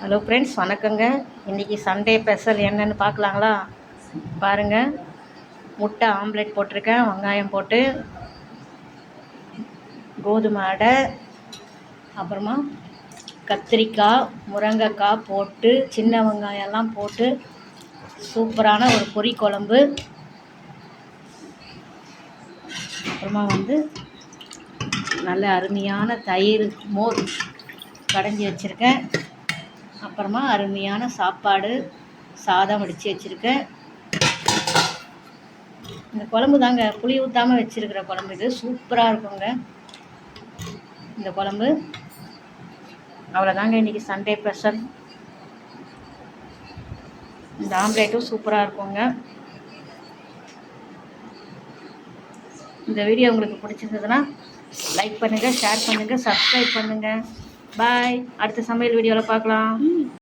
Hello friends, வணக்கங்க. இன்றைக்கி Sunday special என்னென்னு பார்க்கலாங்களா? பாருங்கள், முட்டை ஆம்லேட் போட்டிருக்கேன், வெங்காயம் போட்டு, கோதுமை அடை, அப்புறமா கத்திரிக்காய், முருங்கைக்காய் போட்டு, சின்ன வெங்காயம்லாம் போட்டு சூப்பரான ஒரு பொரி குழம்பு. அப்புறமா நல்ல அருமையான தயிர் மோர் கடைஞ்சி வச்சுருக்கேன். அப்புறமா அருமையான சாப்பாடு, சாதம் வடித்து வச்சுருக்கேன். இந்த குழம்பு தாங்க, புளி ஊற்றாமல் வச்சுருக்கிற குழம்பு. இது சூப்பராக இருக்குங்க இந்த குழம்பு. அவ்வளோதாங்க இன்றைக்கி சண்டே ஸ்பெஷல். இந்த ஆம்லேட்டும் சூப்பராக இருக்குங்க. இந்த வீடியோ உங்களுக்கு பிடிச்சிருந்ததுன்னா லைக் பண்ணுங்கள், ஷேர் பண்ணுங்கள், சப்ஸ்கிரைப் பண்ணுங்கள். பாய். அடுத்த சமையல் வீடியோவில் பார்க்கலாம்.